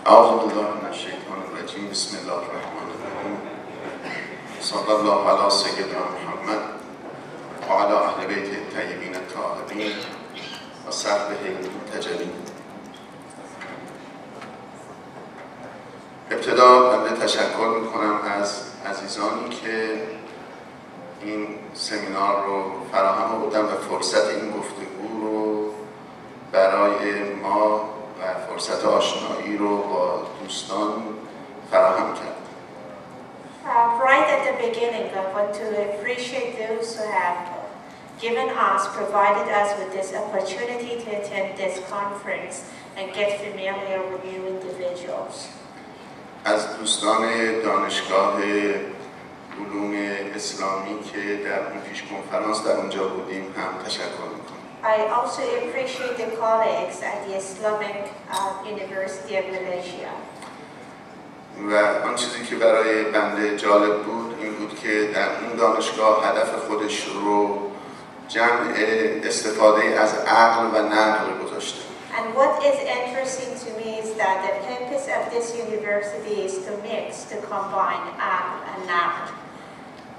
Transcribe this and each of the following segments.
اعوذ بالله من الشیطان الرجیم بسم الله الرحمن الرحیم صلی الله علی سیدنا محمد و علی اهل بیت الطیبین الطاهرین و صحبه المنتجبین. ابتدا بنده تشکر میکنم از عزیزانی که این سمینار رو فراهم بودن و فرصت این گفتگو رو برای ما و فرصت آشنایی رو با دوستان فراهم کرد. Right at the beginning, I want to appreciate those who have provided us with this opportunity to attend this conference and get familiar with new individuals. از دوستان دانشگاه علوم اسلامی که در اون پیش کنفرانس در اونجا بودیم هم تشکر میکنم. I also appreciate the colleagues at the Islamic University of Malaysia. و آن چیزی که برای بنده جالب بود این بود که در اون دانشگاه هدف خودش رو جمع استفاده از عقل و نقل گذاشته. And what is interesting to me is that the purpose of this university is to mix, to combine aql and naql.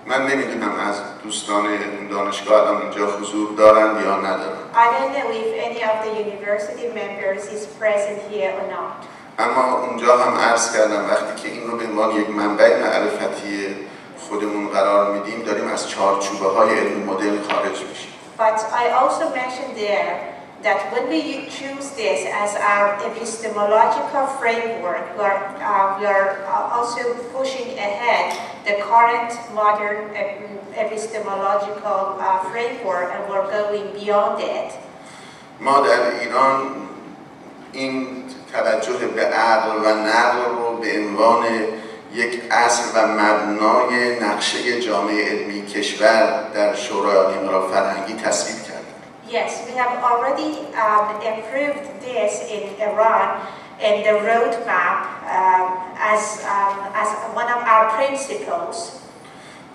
من نمیدونم از دوستان این دانشگاه الان اینجا حضور دارند یا ندارند. I don't know if any of the university members is present here or not. اما اونجا هم عرض کردم وقتی که این رو به عنوان یک منبع معرفتی خودمون قرار میدیم داریم از چارچوبه های علم مدل خارج میشیم. But I also mentioned there that when we choose this as our epistemological framework, we are also pushing ahead the current modern epistemological framework and we're going beyond it. ما در ایران این توجه به عقل و نقل رو به عنوان یک اصل و مبنای نقشه جامعه علمی کشور در شورای انقلاب فرهنگی تصویب کردیم. Yes, we have already approved this in Iran in the roadmap as one of our principles.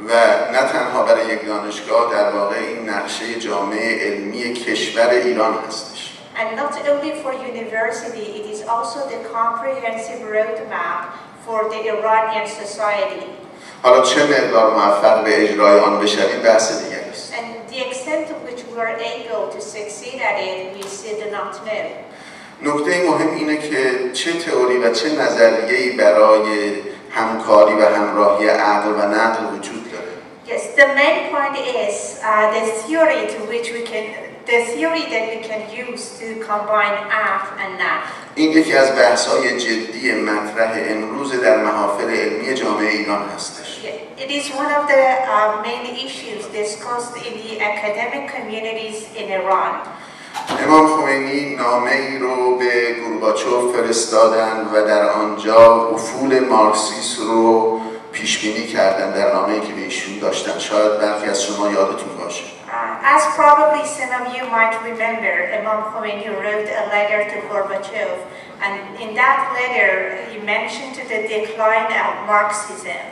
و نه تنها برای یک دانشگاه در واقع این نقشه جامعه علمی کشور ایران هستش. And not only for university, it is also the comprehensive roadmap for the Iranian society. حالا چه مقدار موفق به اجرای آن بشویم بحث دیگری است. And the extent to which we are able to succeed at it, we still do not know. نکته مهم اینه که چه تئوری و چه نظریه‌ای برای همکاری و همراهی عقل و نقل وجود داره. Yes, the main point is the theory that we can use to combine aql and naql. این یکی از بحث‌های جدی مطرح امروز در محافل علمی جامعه ایران هستش. It is one of the main issues discussed in the academic communities in Iran. امام خمینی نامه‌ای رو به گورباچوف فرستادند و در آنجا افول مارکسیسم رو پیش بینی کردند در نامه‌ای که به ایشون داشتن. شاید برخی از شما یادتون باشه. As probably some of you might remember, Imam Khomeini wrote a letter to Gorbachev, and in that letter he mentioned the decline of Marxism.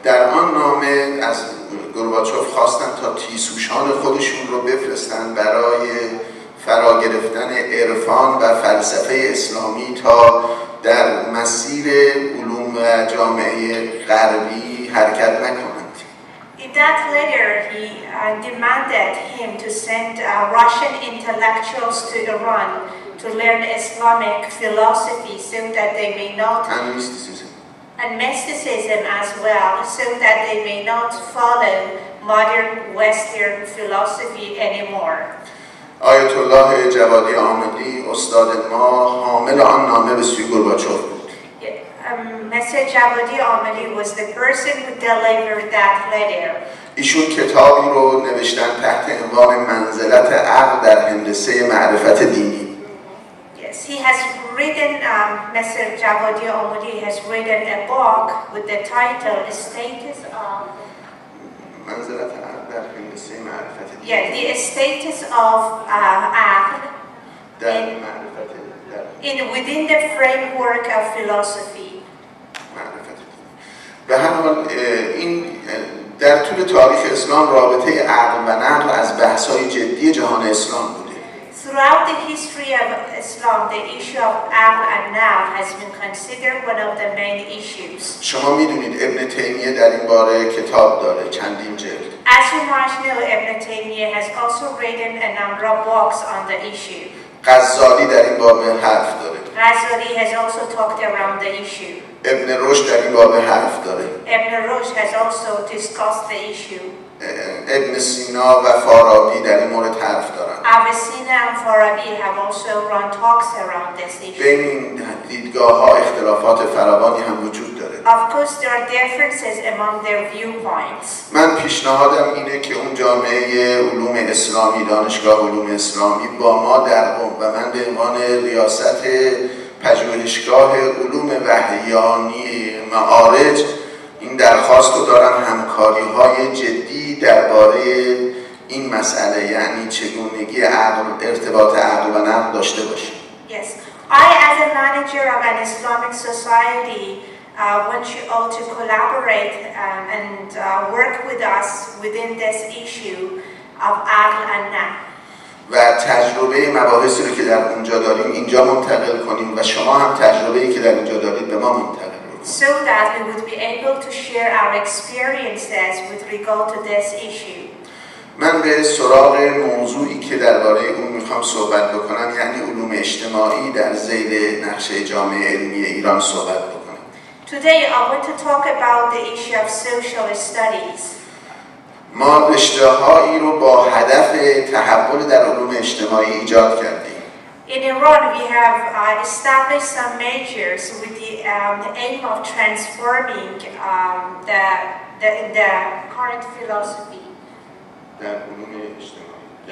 در آن نامه از گورباچوف خواستن تا تیسوشان خودشون رو بفرستن برای فرا گرفتن عرفان و فلسفه اسلامی تا در مسیر علوم و جامعه غربی حرکت نکنند. In that letter, he demanded him to send Russian intellectuals to Iran to learn Islamic philosophy so that they may not and mysticism as well, so that they may not follow modern Western philosophy anymore. آیت الله جوادی عاملی استاد ما حامل آن نامه به سوی گورباچوف بود. Mr. Javadi Amali was the person who delivered that letter. ایشون کتابی رو نوشتن تحت عنوان منزلت عقل در هندسه معرفت دینی. Yes, he has written, Mr. Javadi Amali has written a book with the title Status of منزلت عقل در هندسه معرفت دینی. Yeah, the status of عقل within the framework of philosophy. به هر حال این در طول تاریخ اسلام رابطه عقل و نقل از بحث‌های جدی جهان اسلام بوده. Throughout the history of Islam, the issue of aql and naql has been considered one of the main issues. شما میدونید ابن تیمیه در این باره کتاب داره، چندین جلد. As you might know, Ibn Taymiyyah has also written a number of books on the issue. غزالی در این باره حرف داره. Ghazali has also talked around the issue. ابن رشد در این باره حرف داره. Ibn Rushd has also discussed the issue. ابن سینا و فارابی در این مورد حرف دارن. Avicenna and Farabi have also run talks around this issue. بین این دیدگاه‌ها اختلافات فراوانی هم وجود داره. Of course, there are differences among their viewpoints. من پیشنهادم اینه که اون جامعه علوم اسلامی، دانشگاه علوم اسلامی با ما در قم و من به عنوان ریاست پژوهشگاه علوم وحیانی معارج این درخواست رو دارم همکاری‌های جدی درباره این مسئله، یعنی چگونگی عقل، ارتباط عقل و نقل داشته باشیم. Yes, I as a manager of an Islamic society want you all to collaborate and work with us within this issue of aql and naql. و تجربه مباحثی رو که در اونجا داریم اینجا منتقل کنیم و شما هم تجربه‌ای که در اینجا دارید به ما منتقل کنید. So that we would be able to share our experiences with regard to this issue. من به سراغ موضوعی که درباره اون میخوام صحبت بکنم، یعنی علوم اجتماعی در ذیل نقشه جامعه علمی ایران صحبت بکنم. Today I want to talk about the issue of social studies. ما رشته‌هایی رو با هدف تحول در علوم اجتماعی ایجاد کردیم. In Iran, we have established some majors with the aim of transforming the current philosophy.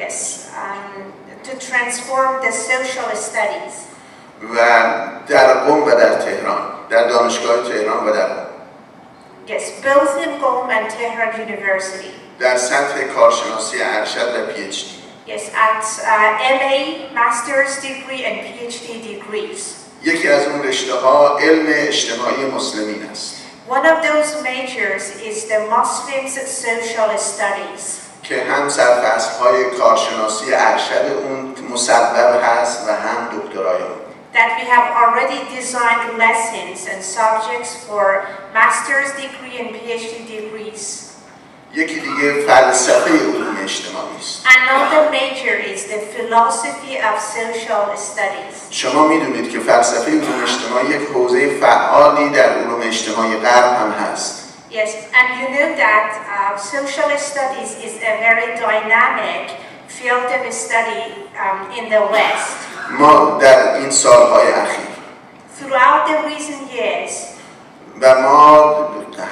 Yes, to transform the social studies. و در قم و در تهران، در دانشگاه تهران و در قم. Yes, both in Qom and Tehran University. در سطح کارشناسی ارشد و PhD. Yes, at MA, Master's degree and PhD degrees. یکی از اون رشته‌ها علم اجتماعی مسلمین است. One of those majors is the Muslims social studies. که هم سرفصل‌های کارشناسی ارشد اون مصوب هست و هم دکترای اون. That we have already designed lessons and subjects for master's degree and PhD degrees. یکی دیگه فلسفه علوم اجتماعی است. Another major is the philosophy of social studies. شما میدونید که فلسفه علوم اجتماعی یک حوزه فعالی در علوم اجتماعی غرب هم هست. Yes, and you know that social studies is a very dynamic field of study in the West. ما در این سالهای اخیر Throughout the recent years, و ما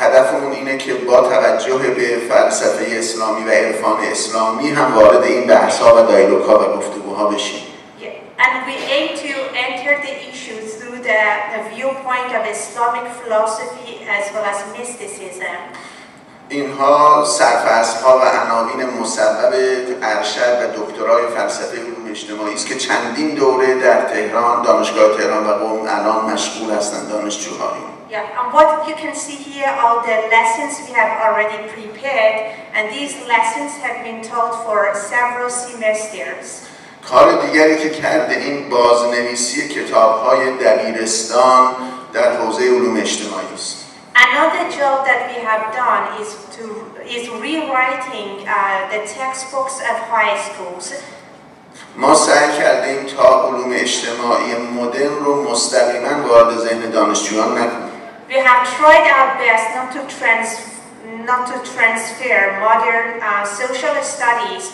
هدفمون اینه که با توجه به فلسفه اسلامی و عرفان اسلامی هم وارد این بحث‌ها و دیالوگ‌ها و گفتگوها بشیم. And we aim to enter the issue through the viewpoint of Islamic philosophy as well as mysticism. اینها سرفصل‌ها و عناوین مصوب ارشد و دکترای فلسفه علوم اجتماعی است که چندین دوره در تهران، دانشگاه تهران و قم الان مشغول هستند دانشجوهایی. Yeah, and what you can see here are the lessons we have already prepared, and these lessons have been taught for several semesters. کار دیگری که کرده این بازنویسی کتاب‌های دبیرستان در حوزه علوم اجتماعی است. Another job that we have done is rewriting the textbooks of high schools. ما سعی کردیم تا علوم اجتماعی مدرن رو مستقیما وارد ذهن دانشجویان نکنیم. We have tried our best not to transfer modern social studies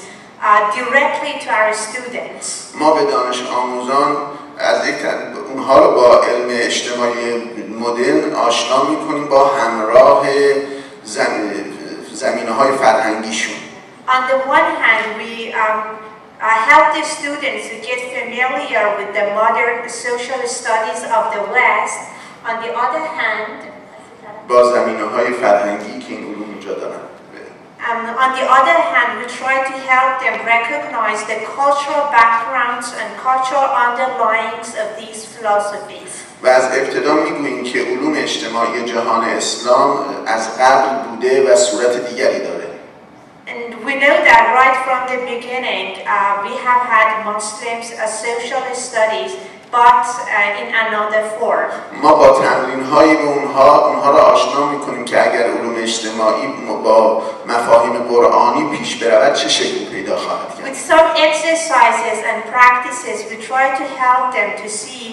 directly to our students. ما به دانش آموزان از یک اونها رو با علم اجتماعی مدرن آشنا می‌کنیم با همراه زمینه‌های فرهنگیشون. On the one hand, we help the students to get familiar with the modern social studies of the West. On the other hand, با زمینه‌های فرهنگی که این علوم اونجا دارن. On the other hand, we try to help them recognize the cultural backgrounds and cultural underlyings of these philosophies. و از ابتدا میگوییم که علوم اجتماعی جهان اسلام از قبل بوده و صورت دیگری داره. And We know that right from the beginning, we have had Muslims as social studies, but in another form. ما با تمرین‌هایی به اونها را آشنا می‌کنیم که اگر علوم اجتماعی با مفاهیم قرآنی پیش برود چه شکلی پیدا خواهد کرد. With some exercises and practices, we try to help them to see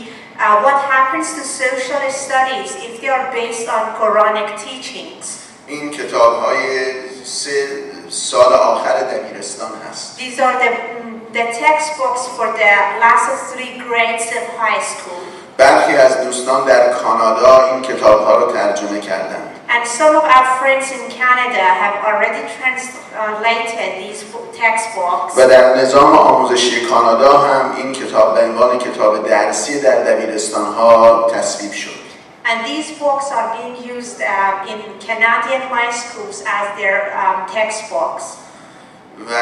what happens to social studies if they are based on Quranic teachings. این کتاب‌های 3 سال آخر دبیرستان هست. These are the textbooks for the last 3 grades of high school. برخی از دوستان در کانادا این کتاب‌ها را ترجمه کردند. And some of our friends in Canada have already translated these textbooks. و در نظام آموزشی کانادا هم این کتاب به عنوان کتاب درسی در دبیرستان‌ها تصویب شد. And these books are being used in Canadian high schools as their textbooks. و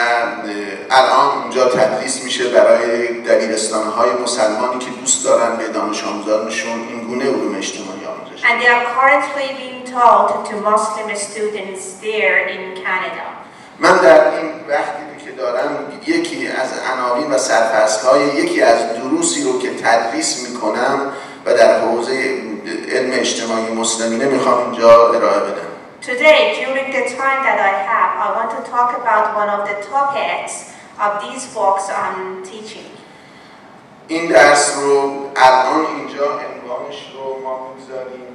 الان اونجا تدریس میشه برای دبیرستان‌های مسلمانی که دوست دارن به دانش آموزانشون این گونه علوم اجتماعی آموزش. And they are currently being taught to Muslim students there in Canada. من در این وقتی که دارم یکی از عناوین و سرفصل‌های یکی از دروسی رو که تدریس میکنم و در حوزه علم اجتماعی مسلمینه میخوام اینجا ارائه بدم. Today, during the time that I have, I want to talk about one of the topics of these books on teaching. این درس رو الان اینجا عنوانش رو ما میگذاریم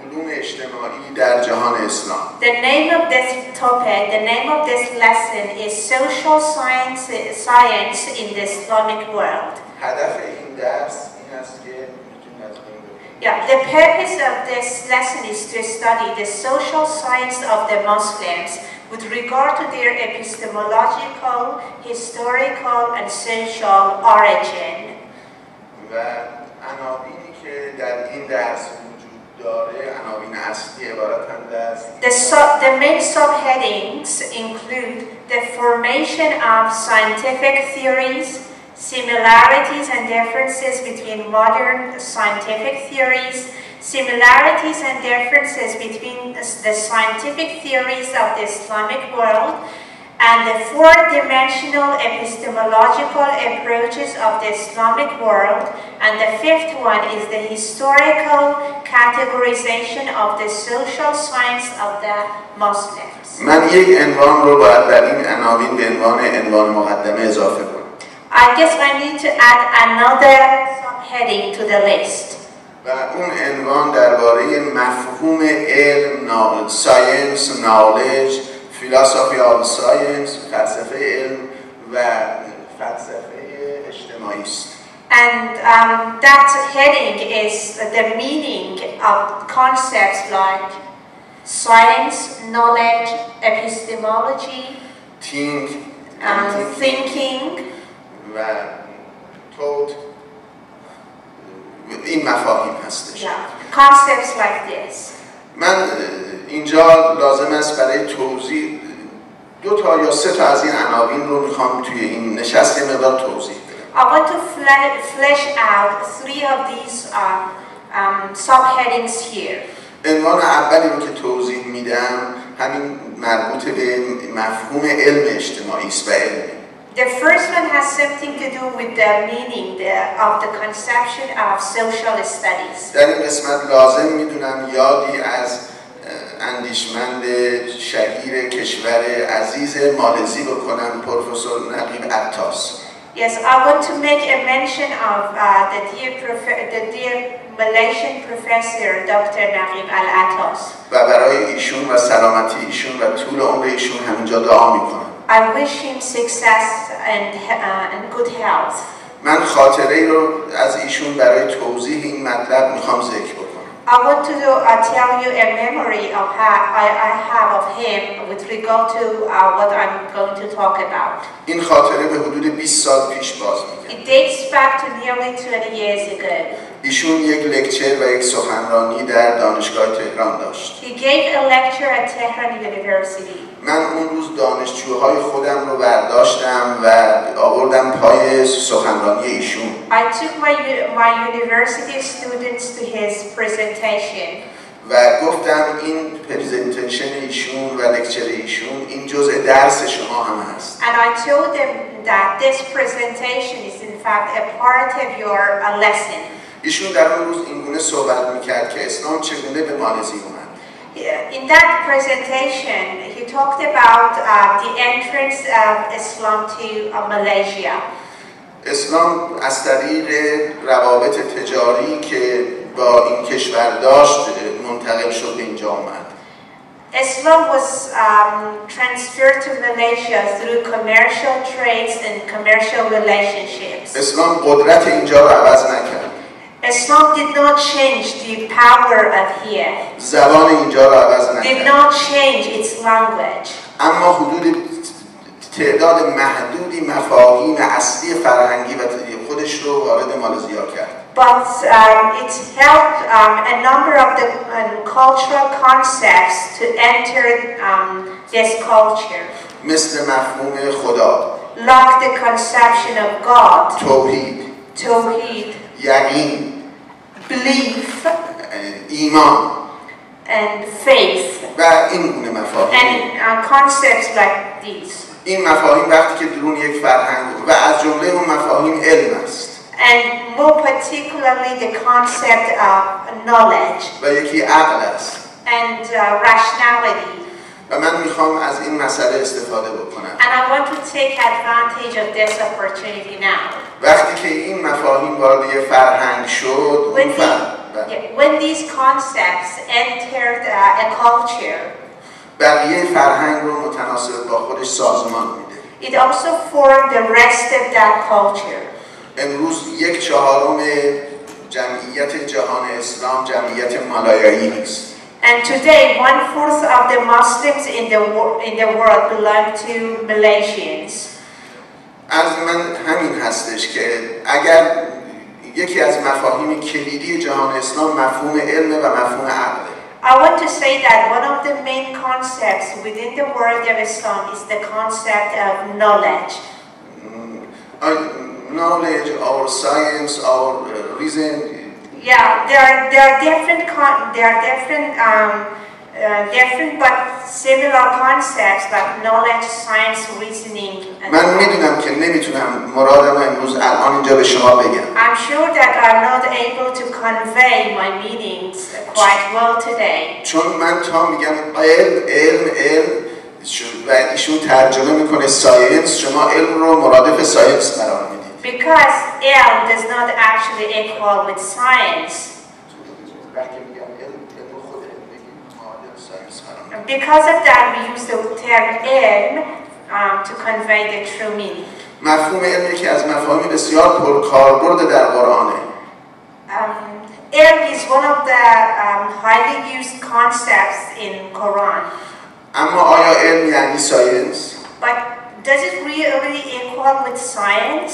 علوم اجتماعی در جهان اسلام. The name of this topic, the name of this lesson is Social Science in the Islamic World. هدف این درس این است که the purpose of this lesson is to study the social science of the Muslims with regard to their epistemological, historical, and social origin. و عناوینی که در این درس وجود داره عناوین اصلی عبارتند از The main subheadings include the formation of scientific theories, similarities and differences between modern scientific theories, similarities and differences between the scientific theories of the Islamic world, and the 4-dimensional epistemological approaches of the Islamic world, and the 5th one is the historical categorization of the social science of the Muslims. من یک عنوان رو باید در این عناوین به عنوان مقدمه اضافه کنم. I guess I need to add another subheading to the list. و اون عنوان درباره مفهوم علم، ساینس، نالج، فلسفی آف ساینس، فلسفه علم و فلسفه اجتماعی است. And that heading is the meaning of concepts like science, knowledge, epistemology, thinking, و thought. این مفاهیم هستش. Concepts like this. من اینجا لازم است برای توضیح 2 تا یا 3 تا از این عناوین رو میخوام توی این نشست یه مقدار توضیح بدم. I want to flesh out 3 of these subheadings here. عنوان اولی رو که توضیح میدم همین مربوط به مفهوم علم اجتماعی است و علم. The first one has something to do with the meaning of the conception of social studies. در این قسمت لازم میدونم یادی از اندیشمند شهیر کشور عزیز مالزی بکنم، پروفسور نقیب عطاس. Yes, I want to make a mention of the dear Malaysian professor Dr. Naqib Al-Attas. و برای ایشون و سلامتی ایشون و طول عمر ایشون همینجا دعا میکنم. I wish him success and good health. من خاطره رو از ایشون برای توضیح این مطلب میخوام ذکر بکنم. I want to tell you a memory of I have of him with regard to what I'm going to talk about. این خاطره به حدود 20 سال پیش باز میگه. It dates back to nearly 20 years ago. ایشون یک لکچر و یک سخنرانی در دانشگاه تهران داشت. He gave a lecture at Tehran University. من اون روز دانشجوهای خودم رو برداشتم و آوردم پای سخنرانی ایشون. I took my university students to his presentation. و گفتم این پریزنتیشن ایشون و لکچر ایشون این جزء درس شما هم هست. And I told them that this presentation is in fact a part of your lesson. ایشون در اون روز اینگونه صحبت میکرد که اسلام چگونه به مالزی اومد. In that presentation, he talked about the entrance of Islam to Malaysia. اسلام از طریق روابط تجاری که با این کشور داشت منتقل شد به اینجا اومد. Islam was transferred to Malaysia through commercial trades and commercial relationships. اسلام قدرت اینجا رو عوض نکرد. Islam did not change the power of here. زبان اینجا رو عوض نکرد. Did not change its language. اما حدود تعداد محدودی مفاهیم اصلی فرهنگی و خودش رو وارد مالزیا کرد. But it helped a number of the cultural concepts to enter this culture. مثل مفهوم خدا. Like the conception of God. توحید. یقین. Belief. ایمان. And faith. و این گونه مفاهیم. And concepts like these. این مفاهیم وقتی که درون یک فرهنگ و از جمله اون مفاهیم علم است. And more particularly the concept of knowledge. و یکی عقل است. And rationality. و من میخوام از این مسئله استفاده بکنم. And I want to take advantage of this opportunity now. وقتی که این مفاهیم وارد یک فرهنگ شد، when these concepts entered a culture, بقیه فرهنگ رو متناسب با خودش سازمان میده. It also formed the rest of that culture. امروز 1/4 جمعیت جهان اسلام جمعیت مالایایی است. And today 1/4 of the Muslims in the world belong to Malaysians. از من همین هستش که اگر یکی از مفاهیم کلیدی جهان اسلام مفهوم علم و مفهوم عقل. I want to say that one of the main concepts within the world of Islam is the concept of knowledge. Knowledge or science or reason. Yeah, there are different but similar concepts like knowledge, science, reasoning. من میدونم که نمیتونم مرادم امروز الان اینجا به شما بگم. I'm sure that I'm not able to convey my meanings quite well today. چون من تا میگم علم و ایشون ترجمه میکنه ساینس، شما علم رو مرادف ساینس قرار میدید. Because ilm does not actually equal with science. Because of that, we use the term ilm to convey the true meaning. مفهوم علمی که از مفاهیم بسیار پرکاربرد در قرآنه. Ilm is one of the highly used concepts in Quran. اما آیا علم یعنی ساینس؟ But does it really equal with science?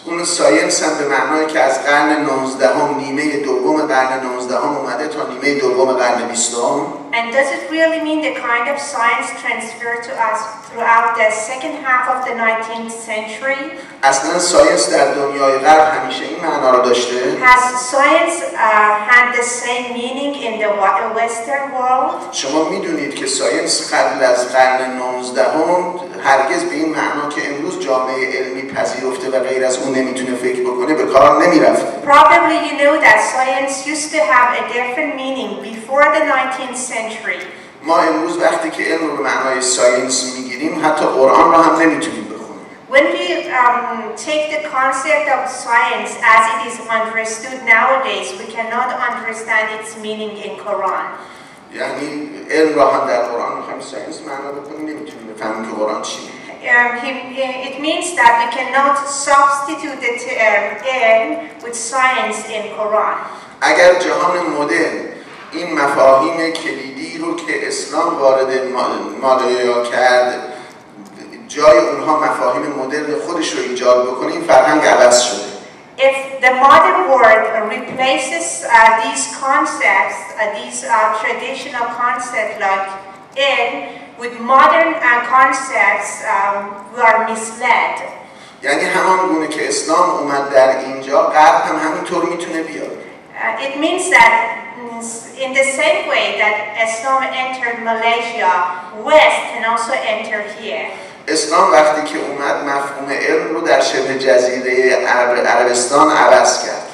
اون ساینس هم به معنایی که از قرن 19 نیمه دوم قرن 19 اومده تا نیمه دوم قرن 20. And does it really mean the kind of science transferred to us throughout the second half of the 19th century? اصلا ساینس در دنیای غرب همیشه این معنا رو داشته. Has science had the same meaning in the Western world? شما میدونید که ساینس قبل از قرن 19 هرگز به این معنا که امروز جامعه علمی پذیرفته و غیر از اون نمیتونه فکر بکنه به کار نمیرفت. Probably you know that science used to have a different meaning before the 19th century. ما امروز وقتی که علم رو به معنای ساینس میگیریم حتی قرآن رو هم نمیتونیم بخونیم. When we take the concept of science as it is understood nowadays, we cannot understand its meaning in Quran. یعنی علم را هم در قرآن میخوایم ساینس معنا بکنیم نمیتونیم بفهمیم که قرآن چیه. It means that we cannot substitute the term ilm with science in Quran. اگر جهان مدرن این مفاهیم کلیدی رو که اسلام وارد مالیا کرد جای اونها مفاهیم مدرن خودش رو ایجاد بکنه این فرهنگ عوض شده. If the modern world replaces these concepts, these traditional concepts like ilm with modern concepts, we are misled. یعنی همان گونه که اسلام اومد در اینجا غرب هم همینطور میتونه بیاد. It means that in the same way that Islam entered Malaysia, West can also enter here. اسلام وقتی که اومد مفهوم علم رو در شبه جزیره عربستان عوض کرد.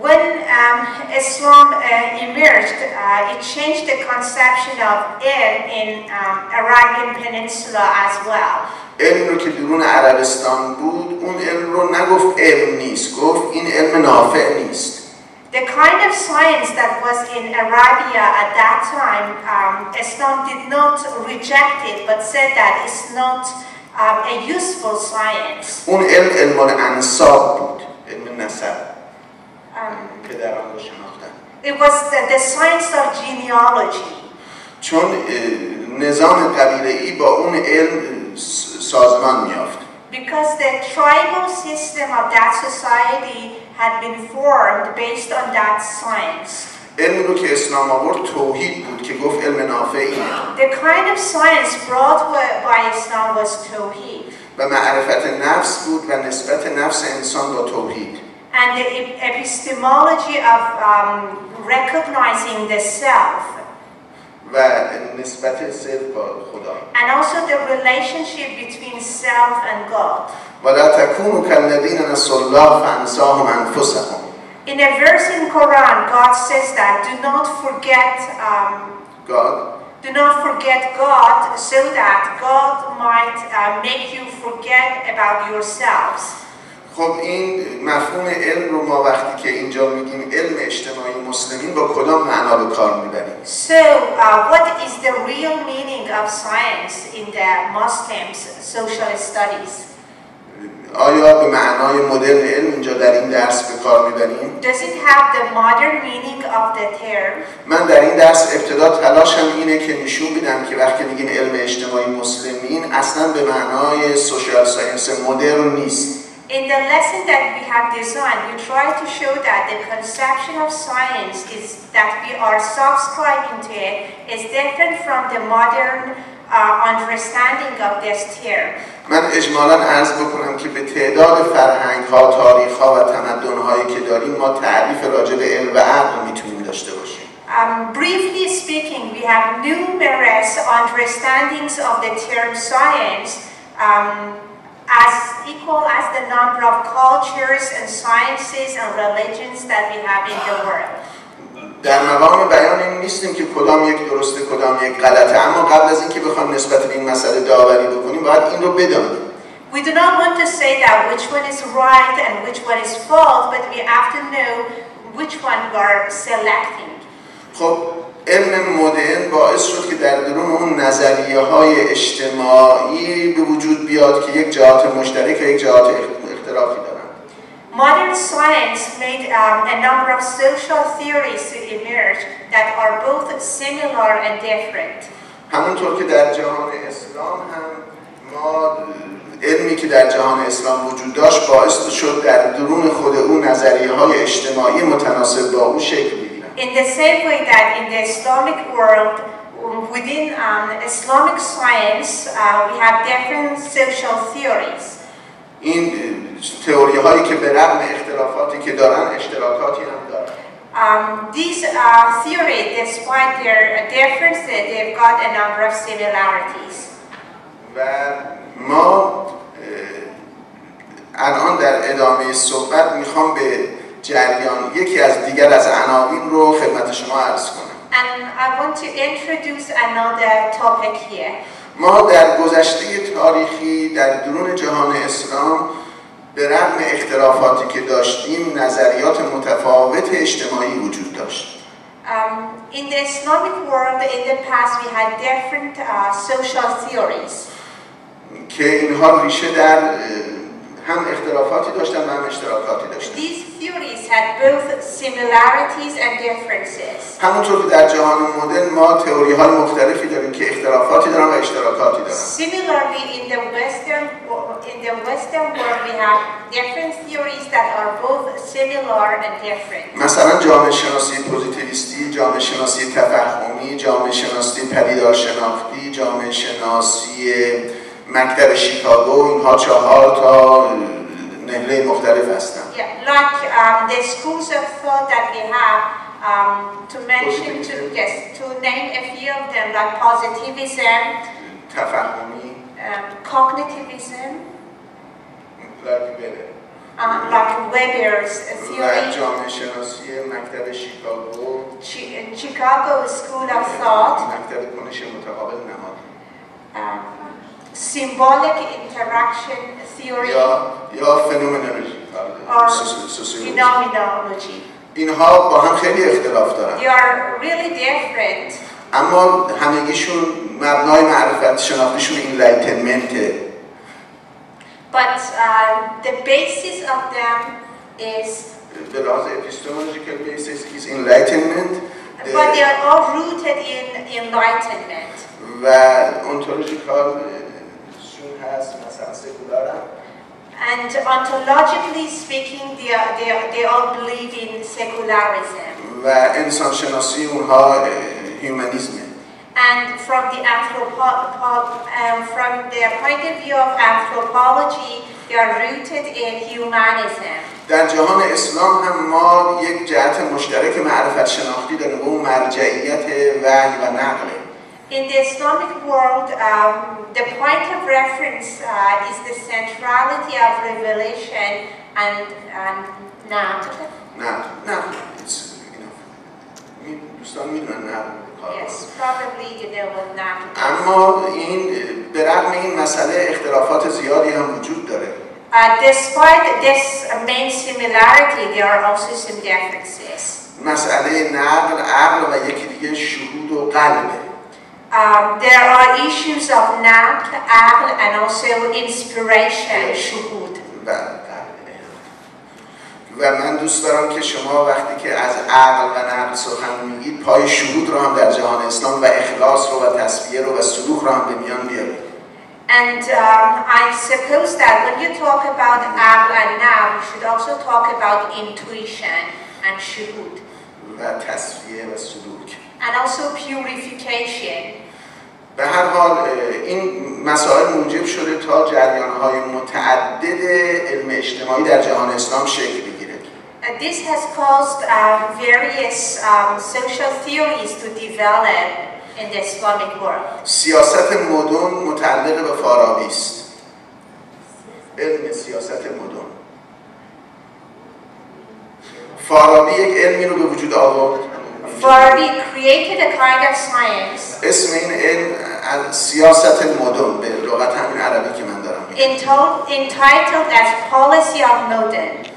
When Islam emerged, it changed the conception of ilm in Arabian Peninsula as well. علم رو که درون عربستان بود، اون علم رو نگفت علم نیست، گفت این علم نافع نیست. The kind of science that was in Arabia at that time, Islam did not reject it, but said that it's not a useful science. اون علم انساب بود، علم نسب. پدران رو شناختن. It was the science of genealogy. چون نظام قبیله‌ای با اون علم سازمان می‌یافت. Because the tribal system of that society had been formed based on that science. علمی رو که اسلام آورد توحید بود که گفت علم نافعی. The kind of science brought by Islam was tawheed. و معرفت نفس بود و نسبت نفس انسان با توحید. And the epistemology of recognizing the self. و نسبت سلف با خدا. And also the relationship between self and God. ولا تكونوا كالذين نسوا الله فأنساهم أنفسهم. In a verse in Quran, God says that do not forget God. Do not forget God, so that God might make you forget about yourselves. خب این مفهوم علم رو ما وقتی که اینجا میگیم علم اجتماعی مسلمین با کدام معنا به کار میبریم؟ So, what is the real meaning of science in the Muslims' social studies? آیا به معنای مدرن علم اینجا در این درس به کار میبریم؟ Does it have the modern meaning of the term? من در این درس ابتدا تلاشم اینه که نشون بدم که وقتی میگیم علم اجتماعی مسلمین اصلا به معنای سوشال ساینس مدرن نیست. In the lesson that we have designed, we try to show that the conception of science is that we are subscribing to it is different from the modern understanding of this term. من اجمالاً عرض بکنم که به تعداد فرهنگ‌ها، تاریخ‌ها و تمدن‌هایی که داریم ما تعریف راجع به علم و عقل میتونیم داشته باشیم. Briefly speaking, we have numerous understandings of the term science as equal as the number of cultures and sciences and religions that we have in the world. در مقام بیان این نیستیم که کدام یک درسته کدام یک غلطه، اما قبل از اینکه بخوایم نسبت به این مسئله داوری بکنیم باید این رو بدانیم. We do not want to say that which one is right and which one is false, but we have to know which one we are selecting. خب علم مدرن باعث شد که در درون اون نظریه‌های اجتماعی به وجود بیاد که یک جهات مشترک و یک جهات اختلافی دارن. Modern science made a number of social theories to emerge that are both similar and different. همونطور که در جهان اسلام هم ما علمی که در جهان اسلام وجود داشت باعث شد در درون خود او نظریه‌های اجتماعی متناسب با او شکل بگیرن. In the same way that in the Islamic world, within Islamic science, we have different social theories. این تئوری هایی که به رغم اختلافاتی که دارن اشتراکاتی هم دارن. These theories, despite their differences, they've got a number of similarities. و ما الان در ادامه صحبت میخوام به جریان یکی از دیگر از عناوین رو خدمت شما عرض کنم. And I want to introduce another topic here. ما در گذشته تاریخی در درون جهان اسلام به رغم اختلافاتی که داشتیم نظریات متفاوت اجتماعی وجود داشت. In the Islamic world, in the past, we had different social theories. که اینها ریشه در هم اختلافاتی داشتن و هم اشتراکاتی داشتن. These theories had both similarities and differences. همونطور که در جهان مدرن ما تئوری های مختلفی داریم که اختلافاتی دارن و اشتراکاتی دارن. Similarly, in the Western world, we have different theories that are both similar and different. مثلا جامعه شناسی پوزیتیویستی، جامعه شناسی تفهمی، جامعه شناسی پدیدار شناختی، جامعه شناسی مکتب شیکاگو، اینها 4 تا نهله مختلف هستن. Yeah, like the schools of thought that we have, to mention, to name a few of them, like positivism, تفهمی، cognitivism, like Weber's theory, و جامعه شناسی مکتب شیکاگو، Chicago School of Thought, مکتب کنش متقابل نهاد، symbolic interaction theory, یا فنومنولوژی، or phenomenology. اینها با هم خیلی اختلاف دارن. They are really different. اما همگیشون مبنای معرفت شناختیشون enlightenmentه. But the basis of them is, the last epistemological basis is enlightenment. but they are all rooted in enlightenment. و ontological شون هست مثلا سکولار. And ontologically speaking, they all believe in secularism. و انسان شناسی اونها humanism. And from the point of view of anthropology, they are rooted in humanism. در جهان اسلام هم ما یک جهت مشترک معرفت شناختی داریم و اون مرجعیت وحی و نقله. In the Islamic world, the point of reference is the centrality of revelation and naql. دوستان میدونن نقل. Yes, probably you know what naql is. اما این به رغم این مسئله اختلافات زیادی هم وجود داره. Despite this main similarity, there are also some differences. مسئله نقل، عقل و یکی دیگه شهود و قلبه. There are issues of naql, aql, and also inspiration, shuhud. و من دوست دارم که شما وقتی که از عقل و نقل سخن میگید پای شهود رو هم در جهان اسلام و اخلاص رو و تصفیه رو و سلوک رو هم به میان بیارید. And I suppose that when you talk about aql and naql, you should also talk about intuition and shuhud. و تصفیه و سلوک. And also purification. به هر حال این مسائل موجب شده تا جریان‌های متعدد علم اجتماعی در جهان اسلام شکل بگیره. This has caused various social theories to develop in the Islamic world. سیاست مدن متعلق به فارابی است. علم سیاست مدن. فارابی یک علمی رو به وجود آورد. Farabi created a kind of science. اسم این علم سیاست مدن به لغت همین عربی که من دارم. Entitled as policy of modern.